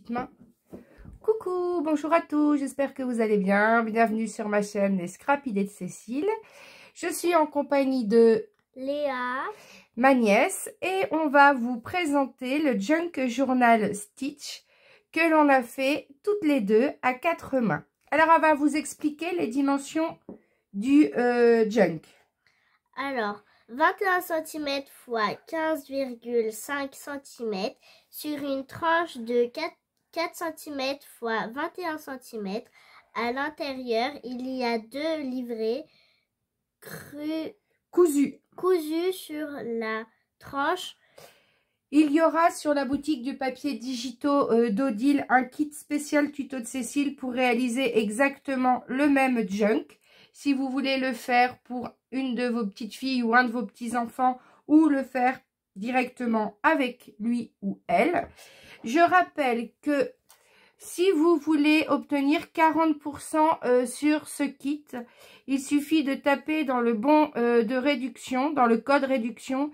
petite main. Coucou, bonjour à tous, j'espère que vous allez bien. Bienvenue sur ma chaîne Les Scrap Idées de Cécile. Je suis en compagnie de Léa, ma nièce, et on va vous présenter le Junk Journal Stitch que l'on a fait toutes les deux à 4 mains. Alors, on va vous expliquer les dimensions du Junk. alors 21 cm x 15,5 cm sur une tranche de 4 cm x 21 cm. À l'intérieur, il y a 2 livrets cousus sur la tranche. Il y aura sur la boutique du papier digitaux d'Odile un kit spécial tuto de Cécile pour réaliser exactement le même junk. Si vous voulez le faire pour une de vos petites filles ou un de vos petits enfants, ou le faire directement avec lui ou elle. Je rappelle que si vous voulez obtenir 40% sur ce kit, il suffit de taper dans le bon de réduction, dans le code réduction,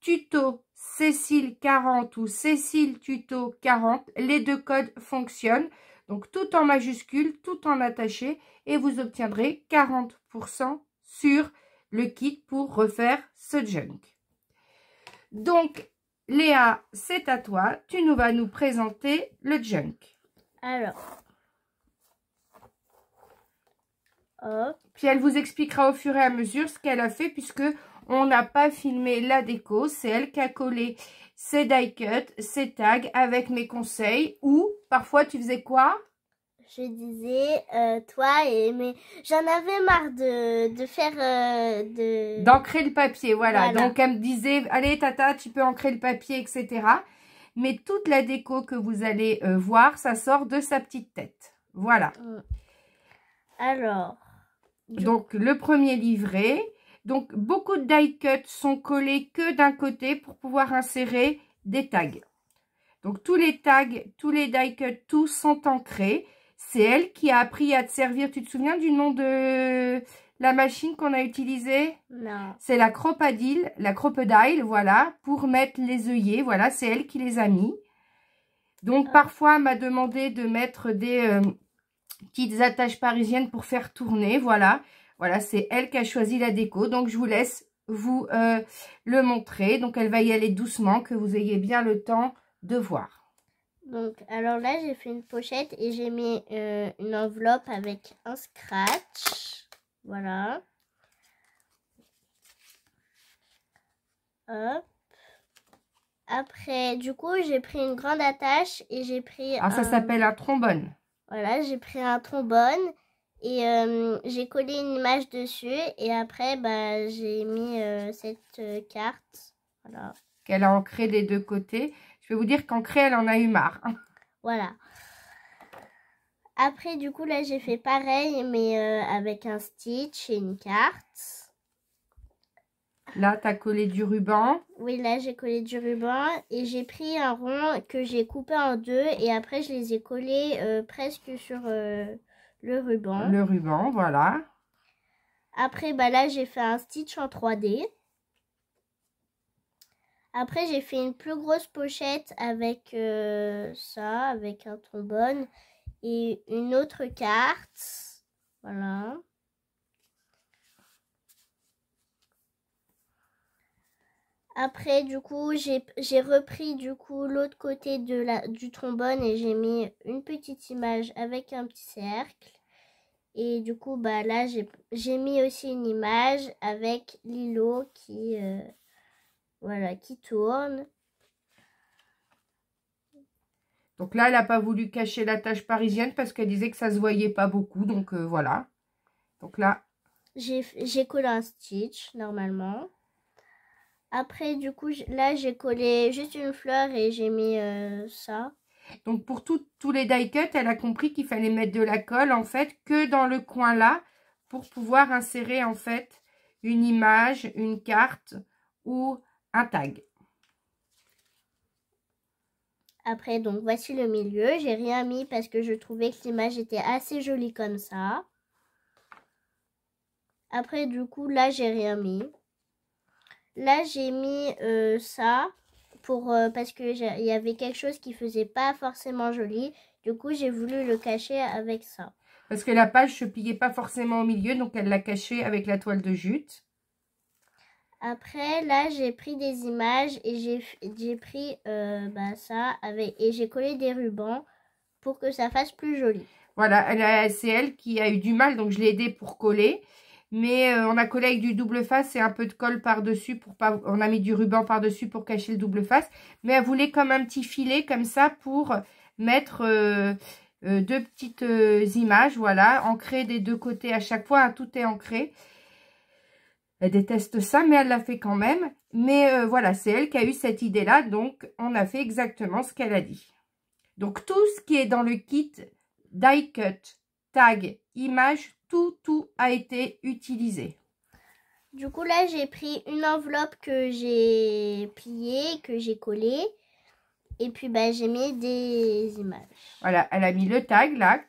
tuto Cécile 40 ou Cécile tuto 40. Les deux codes fonctionnent. Donc tout en majuscule, tout en attaché, et vous obtiendrez 40% sur le kit pour refaire ce junk. Donc Léa, c'est à toi. Tu nous vas nous présenter le junk. Alors, hop. Puis elle vous expliquera au fur et à mesure ce qu'elle a fait, puisque on n'a pas filmé la déco. C'est elle qui a collé ses die cuts, ses tags avec mes conseils. Ou parfois tu faisais quoi? Je disais toi et mais j'en avais marre de faire d'ancrer le papier, voilà. Donc elle me disait allez tata, tu peux ancrer le papier, etc. Mais toute la déco que vous allez voir, ça sort de sa petite tête. Voilà. Alors, donc le premier livret. Donc beaucoup de die cuts sont collés que d'un côté pour pouvoir insérer des tags. Donc tous les tags, tous les die cuts, tous sont ancrés. C'est elle qui a appris à te servir. Tu te souviens du nom de la machine qu'on a utilisée? Non. C'est la Crocodile, voilà, pour mettre les œillets. Voilà, c'est elle qui les a mis. Donc parfois, elle m'a demandé de mettre des petites attaches parisiennes pour faire tourner. Voilà, voilà, c'est elle qui a choisi la déco. Donc je vous laisse vous le montrer. Donc elle va y aller doucement, que vous ayez bien le temps de voir. Donc, alors là, j'ai fait une pochette et j'ai mis une enveloppe avec un scratch. Voilà. Hop. Après, du coup, j'ai pris une grande attache et j'ai pris ça s'appelle un trombone. Voilà, j'ai pris un trombone et j'ai collé une image dessus. Et après, bah, j'ai mis cette carte. Voilà. Qu'elle a ancrée des deux côtés. Je vais vous dire qu'ancrée, elle en a eu marre. Voilà. Après, du coup, là, j'ai fait pareil, mais avec un stitch et une carte. Là, tu as collé du ruban. Oui, là, j'ai collé du ruban. Et j'ai pris un rond que j'ai coupé en deux. Et après, je les ai collés presque sur le ruban. Le ruban, voilà. Après, bah là, j'ai fait un stitch en 3D. Après, j'ai fait une plus grosse pochette avec ça, avec un trombone et une autre carte. Voilà. Après, du coup, j'ai repris du coup l'autre côté du trombone et j'ai mis une petite image avec un petit cercle. Et du coup, bah là, j'ai mis aussi une image avec l'îlot qui... voilà, qui tourne. Donc là, elle n'a pas voulu cacher la tache parisienne parce qu'elle disait que ça se voyait pas beaucoup. Donc voilà. Donc là, j'ai collé un stitch normalement. Après, du coup, là, j'ai collé juste une fleur et j'ai mis ça. Donc pour tous les die cuts, elle a compris qu'il fallait mettre de la colle en fait que dans le coin là pour pouvoir insérer en fait une image, une carte ou un tag. Après, donc, voici le milieu. J'ai rien mis parce que je trouvais que l'image était assez jolie comme ça. Après, du coup, là, j'ai rien mis. Là, j'ai mis ça parce que il y avait quelque chose qui faisait pas forcément joli. Du coup, j'ai voulu le cacher avec ça. Parce que la page se pliait pas forcément au milieu, donc elle l'a caché avec la toile de jute. Après, là, j'ai pris des images et j'ai pris ça et j'ai collé des rubans pour que ça fasse plus joli. Voilà, c'est elle qui a eu du mal, donc je l'ai aidée pour coller. Mais on a collé avec du double face et un peu de colle par-dessus. On a mis du ruban par-dessus pour cacher le double face. Mais elle voulait comme un petit filet comme ça pour mettre deux petites images. Voilà, ancrées des deux côtés à chaque fois. Hein, tout est ancré. Elle déteste ça, mais elle l'a fait quand même. Mais voilà, c'est elle qui a eu cette idée-là. Donc, on a fait exactement ce qu'elle a dit. Donc, tout ce qui est dans le kit die cut, tag, image, tout a été utilisé. Du coup, là, j'ai pris une enveloppe que j'ai pliée, que j'ai collée. Et puis, j'ai mis des images. Voilà, elle a mis le tag, là,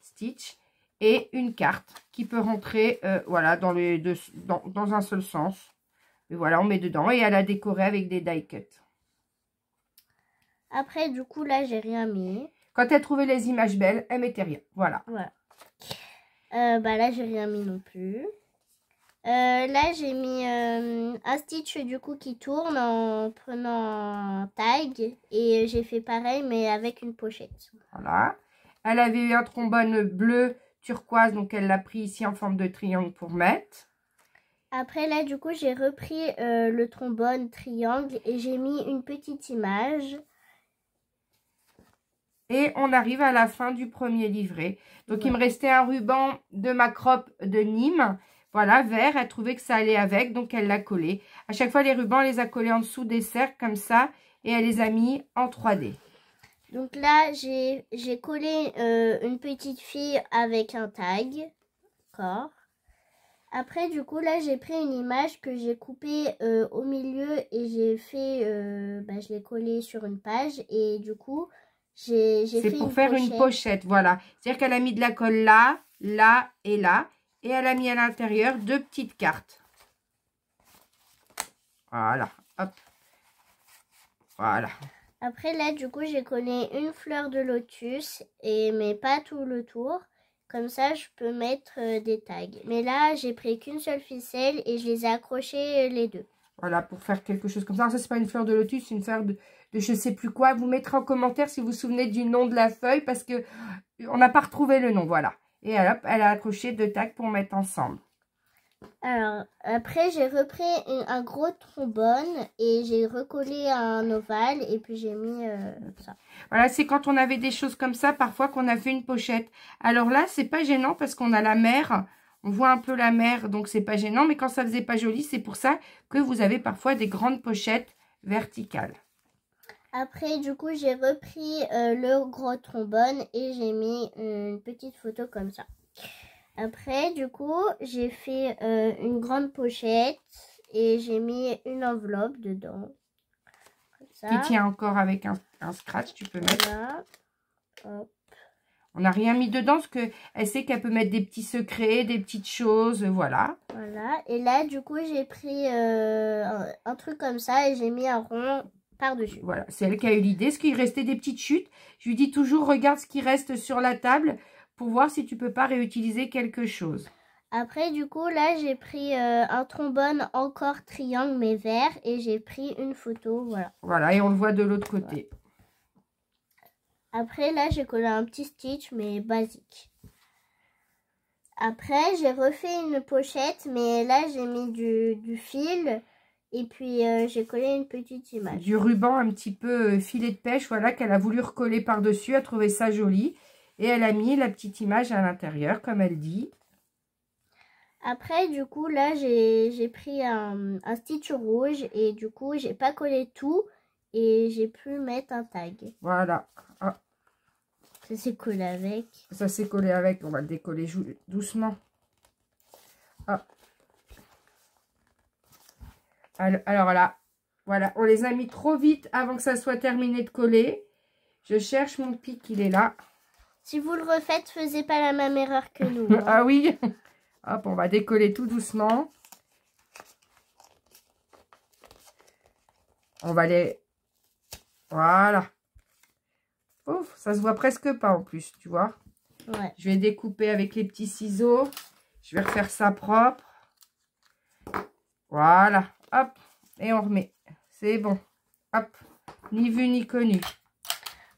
Stitch, et une carte qui peut rentrer, voilà, dans un seul sens. Et voilà, on met dedans et elle a décoré avec des die cut. Après, du coup, là, j'ai rien mis. Quand elle trouvait les images belles, elle mettait rien. Voilà. Voilà. Là, j'ai rien mis non plus. Là, j'ai mis un Stitch, du coup, qui tourne en prenant un tag. Et j'ai fait pareil, mais avec une pochette. Voilà. Elle avait eu un trombone bleu turquoise, donc elle l'a pris ici en forme de triangle pour mettre. Après, là, du coup, j'ai repris le trombone triangle et j'ai mis une petite image. Et on arrive à la fin du premier livret. Donc, ouais. Il me restait un ruban de ma croppe de Nîmes. Voilà, vert. Elle trouvait que ça allait avec, donc elle l'a collé. À chaque fois, les rubans, elle les a collés en dessous des cercles, comme ça. Et elle les a mis en 3D. Donc là, j'ai collé une petite fille avec un tag. D'accord. Après, du coup, là, j'ai pris une image que j'ai coupée au milieu et j'ai fait... je l'ai collée sur une page. Et du coup... C'est pour faire une pochette, voilà. C'est-à-dire qu'elle a mis de la colle là, là et là. Et elle a mis à l'intérieur deux petites cartes. Voilà, hop. Voilà. Après là, du coup, j'ai collé une fleur de lotus, mais pas tout le tour. Comme ça, je peux mettre des tags. Mais là, j'ai pris qu'une seule ficelle et je les ai accrochés les deux. Voilà, pour faire quelque chose comme ça. Ça, c'est pas une fleur de lotus, c'est une fleur de je sais plus quoi. Vous mettrez en commentaire si vous vous souvenez du nom de la feuille parce que on n'a pas retrouvé le nom, voilà. Et hop, elle a accroché deux tags pour mettre ensemble. Alors, après, j'ai repris un gros trombone et j'ai recollé un ovale et puis j'ai mis ça. Voilà, c'est quand on avait des choses comme ça, parfois qu'on a fait une pochette. Alors là, c'est pas gênant parce qu'on a la mer. On voit un peu la mer, donc c'est pas gênant. Mais quand ça faisait pas joli, c'est pour ça que vous avez parfois des grandes pochettes verticales. Après, du coup, j'ai repris le gros trombone et j'ai mis une petite photo comme ça. Après, du coup, j'ai fait une grande pochette et j'ai mis une enveloppe dedans. Comme ça. Qui tient encore avec un scratch, tu peux mettre. Voilà. Hop. On n'a rien mis dedans parce qu'elle sait qu'elle peut mettre des petits secrets, des petites choses, voilà. Voilà. Et là, du coup, j'ai pris un truc comme ça et j'ai mis un rond par-dessus. Voilà, c'est elle qui a eu l'idée. Est-ce qu'il restait des petites chutes? Je lui dis toujours, regarde ce qui reste sur la table pour voir si tu peux pas réutiliser quelque chose. Après, du coup, là, j'ai pris un trombone encore triangle, mais vert. Et j'ai pris une photo, voilà. Voilà, et on le voit de l'autre côté. Ouais. Après, là, j'ai collé un petit Stitch, mais basique. Après, j'ai refait une pochette, mais là, j'ai mis du fil. Et puis, j'ai collé une petite image. Du ruban un petit peu filet de pêche, voilà, qu'elle a voulu recoller par-dessus. Elle a trouvé ça joli. Et elle a mis la petite image à l'intérieur, comme elle dit. Après, du coup, là, j'ai pris un Stitch rouge. Et du coup, j'ai pas collé tout. Et j'ai pu mettre un tag. Voilà. Ah. Ça s'est collé avec. Ça s'est collé avec. On va le décoller doucement. Ah. Alors là, voilà, on les a mis trop vite avant que ça soit terminé de coller. Je cherche mon pic, il est là. Si vous le refaites, faisez pas la même erreur que nous. Hein. Ah oui. Hop, on va décoller tout doucement. On va les Voilà. Ouf, ça se voit presque pas en plus, tu vois. Ouais. Je vais découper avec les petits ciseaux. Je vais refaire ça propre. Voilà. Hop. Et on remet. C'est bon. Hop. Ni vu ni connu.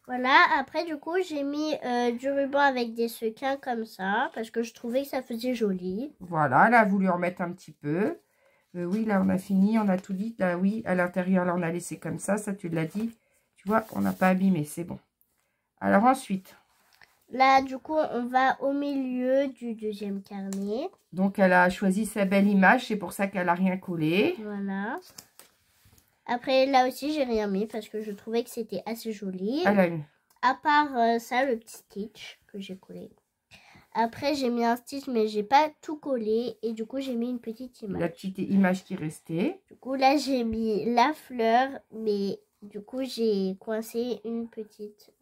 Voilà. Après, du coup, j'ai mis du ruban avec des sequins comme ça. Parce que je trouvais que ça faisait joli. Voilà. Là, vous lui en mettre un petit peu. Oui, là, on a fini. On a tout dit. Là, oui. À l'intérieur, là, on a laissé comme ça. Ça, tu l'as dit. Tu vois, on n'a pas abîmé. C'est bon. Alors, ensuite. Là, du coup, on va au milieu du deuxième carnet. Donc, elle a choisi sa belle image. C'est pour ça qu'elle n'a rien collé. Voilà. Après, là aussi, j'ai rien mis parce que je trouvais que c'était assez joli. Elle a une... À part ça, le petit stitch que j'ai collé. Après, j'ai mis un stitch, mais j'ai pas tout collé. Et du coup, j'ai mis une petite image. La petite image qui restait. Du coup, là, j'ai mis la fleur, mais du coup, j'ai coincé une petite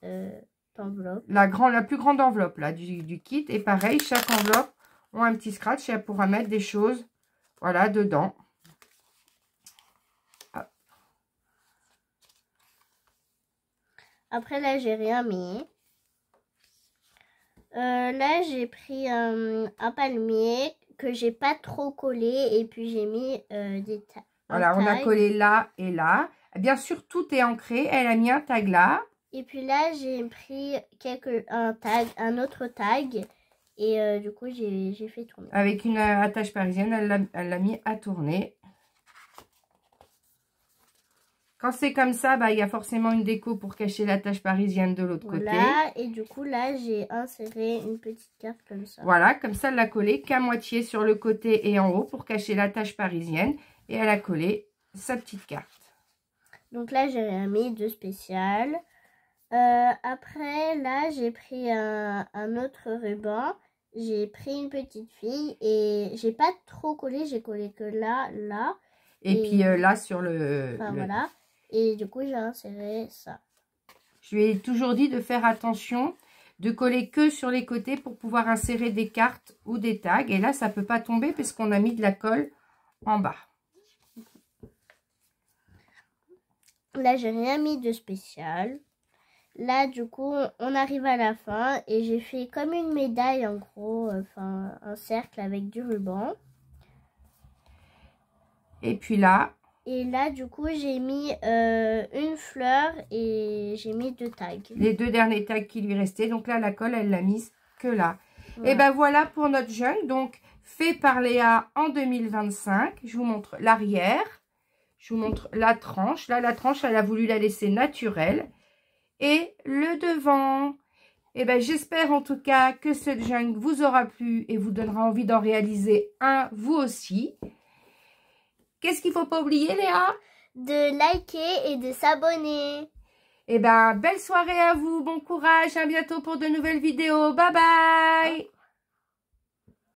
enveloppe. La plus grande enveloppe là du kit. Et pareil, chaque enveloppe a un petit scratch et elle pourra mettre des choses, voilà, dedans. Hop. Après, là, j'ai rien mis. Là, j'ai pris un palmier que j'ai pas trop collé. Et puis, j'ai mis des tags. Voilà, on a collé là et là. Bien sûr, tout est ancré. Elle a mis un tag là. Et puis là, j'ai pris un autre tag. Et du coup, j'ai fait tourner. Avec une attache parisienne, elle l'a mis à tourner. Quand c'est comme ça, bah, il y a forcément une déco pour cacher l'attache parisienne de l'autre côté. Et du coup, là, j'ai inséré une petite carte comme ça. Voilà, comme ça, elle l'a collé qu'à moitié sur le côté et en haut pour cacher l'attache parisienne. Et elle a collé sa petite carte. Donc là, j'ai rien mis de spécial. Après, là, j'ai pris un autre ruban. J'ai pris une petite fille et j'ai pas trop collé. J'ai collé que là, là. Et puis là, sur le... Enfin, voilà. Et du coup, j'ai inséré ça. Je lui ai toujours dit de faire attention, de coller que sur les côtés pour pouvoir insérer des cartes ou des tags. Et là, ça peut pas tomber parce qu'on a mis de la colle en bas. Là, j'ai rien mis de spécial. Là, du coup, on arrive à la fin et j'ai fait comme une médaille, en gros, enfin, un cercle avec du ruban. Et puis là... Et là, du coup, j'ai mis une fleur et j'ai mis 2 tags. Les 2 derniers tags qui lui restaient. Donc là, la colle, elle l'a mise que là. Voilà. Et ben voilà pour notre jeune. Donc, fait par Léa en 2025. Je vous montre l'arrière. Je vous montre la tranche. Là, la tranche, elle a voulu la laisser naturelle. Et le devant. Et ben j'espère en tout cas que cette jungle vous aura plu et vous donnera envie d'en réaliser un vous aussi. Qu'est-ce qu'il ne faut pas oublier, Léa? De liker et de s'abonner. Et ben belle soirée à vous, bon courage, à bientôt pour de nouvelles vidéos. Bye bye.